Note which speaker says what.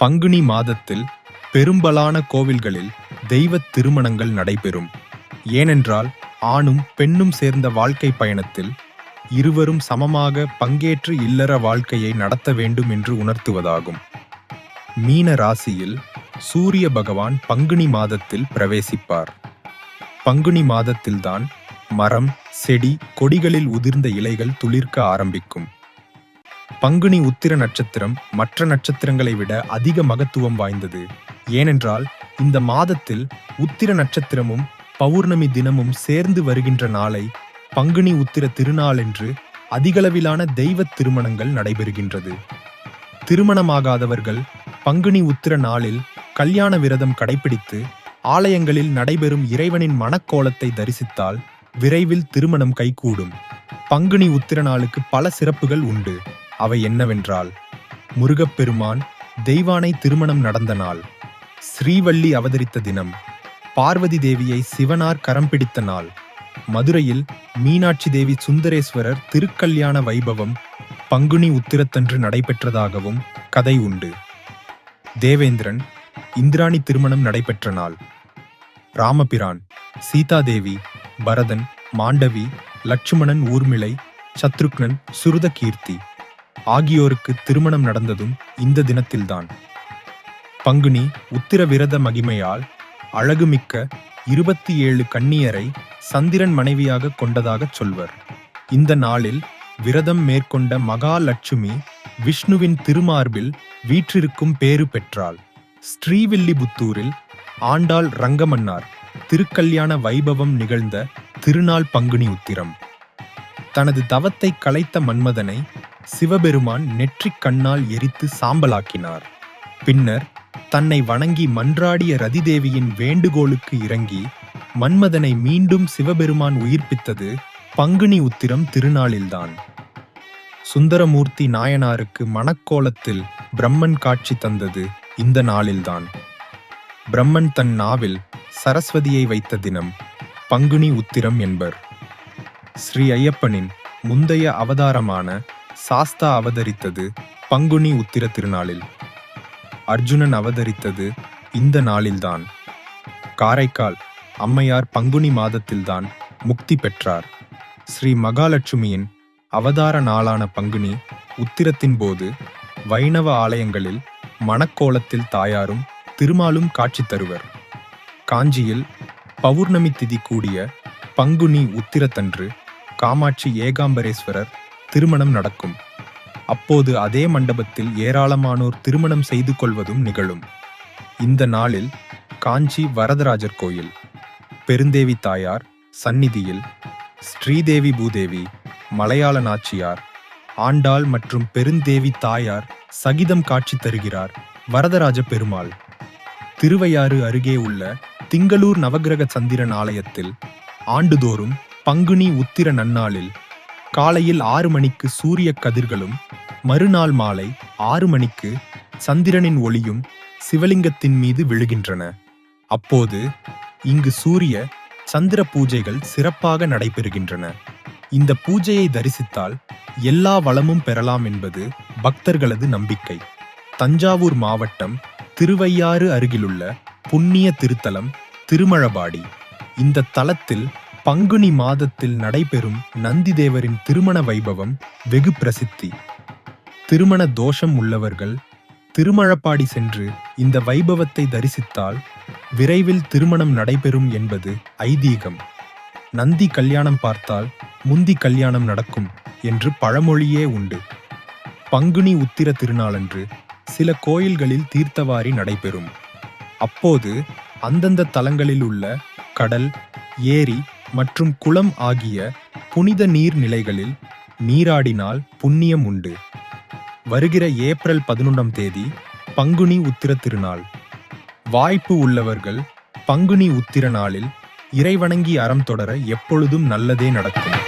Speaker 1: பங்குனி மாதத்தில் பெரும்பாலான கோவில்களில் தெய்வத் திருமணங்கள் நடைபெறும். ஏனென்றால் ஆணும் பெண்ணும் சேர்ந்த வாழ்க்கை பயணத்தில் இருவரும் சமமாக பங்கேற்று இல்லற வாழ்க்கையை நடத்த வேண்டும் என்று உணர்த்துவதாகும். மீன ராசியில் சூரிய பகவான் பங்குனி மாதத்தில் பிரவேசிப்பார். பங்குனி மாதத்தில்தான் மரம், செடி, கொடிகளில் உதிர்ந்த இலைகள் துளிர்க்க ஆரம்பிக்கும். பங்குனி உத்திர நட்சத்திரம் மற்ற நட்சத்திரங்களை விட அதிக மகத்துவம் வாய்ந்தது. ஏனென்றால் இந்த மாதத்தில் உத்திர நட்சத்திரமும் பௌர்ணமி தினமும் சேர்ந்து வருகின்ற நாளை பங்குனி உத்திர திருநாள் என்று அதிகளவிலான தெய்வத் திருமணங்கள் நடைபெறுகின்றது. திருமணமாகாதவர்கள் பங்குனி உத்திர நாளில் கல்யாண விரதம் கடைபிடித்து ஆலயங்களில் நடைபெறும் இறைவனின் மணக்கோலத்தை தரிசித்தால் விரைவில் திருமணம் கைகூடும். பங்குனி உத்திர நாளுக்கு பல சிறப்புகள் உண்டு. அவை என்னவென்றால், முருகப்பெருமான் தெய்வானை திருமணம் நடந்த நாள், ஸ்ரீவள்ளி அவதரித்த தினம், பார்வதி தேவியை சிவனார் கரம் பிடித்த நாள், மதுரையில் மீனாட்சி தேவி சுந்தரேஸ்வரர் திருக்கல்யாண வைபவம் பங்குனி உத்திரத்தன்று நடைபெற்றதாகவும் கதை உண்டு. தேவேந்திரன் இந்திராணி திருமணம் நடைபெற்ற நாள், ராமபிரான், சீதாதேவி, பரதன், மாண்டவி, லட்சுமணன், ஊர்மிளை, சத்ருக்னன், சுருதகீர்த்தி ஆகியோருக்கு திருமணம் நடந்ததும் இந்த தினத்தில்தான். பங்குனி உத்திர விரத மகிமையால் அழகுமிக்க 27 கன்னியரை சந்திரன் மனைவியாக கொண்டதாகச் சொல்வர். இந்த நாளில் விரதம் மேற்கொண்ட மகாலட்சுமி விஷ்ணுவின் திருமார்பில் வீற்றிருக்கும் பேறு பெற்றாள். ஸ்ரீவில்லிபுத்தூரில் ஆண்டாள் ரங்கமன்னார் திருக்கல்யாண வைபவம் நிகழ்ந்த திருநாள் பங்குனி உத்திரம். தனது தவத்தை கலைத்த மன்மதனை சிவபெருமான் நெற்றிக் கண்ணால் எரித்து சாம்பலாக்கினார். பின்னர் தன்னை வணங்கி மன்றாடிய ரதிதேவியின் வேண்டுகோளுக்கு இறங்கி மன்மதனை மீண்டும் சிவபெருமான் உயிர்ப்பித்தது பங்குனி உத்திரம் திருநாளில்தான். சுந்தரமூர்த்தி நாயனாருக்கு மணக்கோலத்தில் பிரம்மன் காட்சி தந்தது இந்த நாளில்தான். பிரம்மன் தன் நாவில் சரஸ்வதியை வைத்த தினம் பங்குனி உத்திரம் என்பர். ஸ்ரீ ஐயப்பனின் முந்தைய அவதாரமான சாஸ்தா அவதரித்தது பங்குனி உத்திர திருநாளில். அர்ஜுனன் அவதரித்தது இந்த நாளில்தான். காரைக்கால் அம்மையார் பங்குனி மாதத்தில்தான் முக்தி பெற்றார். ஸ்ரீ மகாலட்சுமியின் அவதார நாளான பங்குனி உத்திரத்தின் போது வைணவ ஆலயங்களில் மணக்கோலத்தில் தாயாரும் திருமாலும் காட்சி தருவர். காஞ்சியில் பௌர்ணமி திதி கூடிய பங்குனி உத்திரத்தன்று காமாட்சி ஏகாம்பரேஸ்வரர் திருமணம் நடக்கும். அப்போது அதே மண்டபத்தில் ஏராளமானோர் திருமணம் செய்து கொள்வதும் நிகழும். இந்த நாளில் காஞ்சி வரதராஜர் கோயில், பெருந்தேவி தாயார் சந்நிதியில் ஸ்ரீதேவி பூதேவி, மலையாள நாச்சியார், ஆண்டாள் மற்றும் பெருந்தேவி தாயார் சகிதம் காட்சி தருகிறார் வரதராஜ பெருமாள். திருவையாறு அருகே உள்ள திங்களூர் நவகிரக சந்திரன் ஆலயத்தில் ஆண்டுதோறும் பங்குனி உத்திர நன்னாளில் காலையில் 6 மணிக்கு சூரிய கதிர்களும் மறுநாள் மாலை 6 மணிக்கு சந்திரனின் ஒளியும் சிவலிங்கத்தின் மீது விழுகின்றன. அப்போது இங்கு சூரிய சந்திர பூஜைகள் சிறப்பாக நடைபெறுகின்றன. இந்த பூஜையை தரிசித்தால் எல்லா வளமும் பெறலாம் என்பது பக்தர்களது நம்பிக்கை. தஞ்சாவூர் மாவட்டம் திருவையாறு அருகிலுள்ள புண்ணிய திருத்தலம் திருமழபாடி. இந்த தலத்தில் பங்குனி மாதத்தில் நடைபெறும் நந்திதேவரின் திருமண வைபவம் வெகு பிரசித்தி. திருமண தோஷம் உள்ளவர்கள் திருமழப்பாடி சென்று இந்த வைபவத்தை தரிசித்தால் விரைவில் திருமணம் நடைபெறும் என்பது ஐதீகம். நந்தி கல்யாணம் பார்த்தால் முந்தி கல்யாணம் நடக்கும் என்று பழமொழியே உண்டு. பங்குனி உத்திர திருநாளன்று சில கோயில்களில் தீர்த்தவாரி நடைபெறும். அப்போது அந்தந்த தலங்களில் உள்ள கடல், ஏரி மற்றும் குளம் ஆகிய புனித நீர் நிலைகளில் நீராடினால் புண்ணியம் உண்டு. வருகிற ஏப்ரல் 11ஆம் தேதி பங்குனி உத்திர திருநாள். வாய்ப்பு உள்ளவர்கள் பங்குனி உத்திர நாளில் இறைவணங்கி அறம் தொடர எப்பொழுதும் நல்லதே நடக்கும்.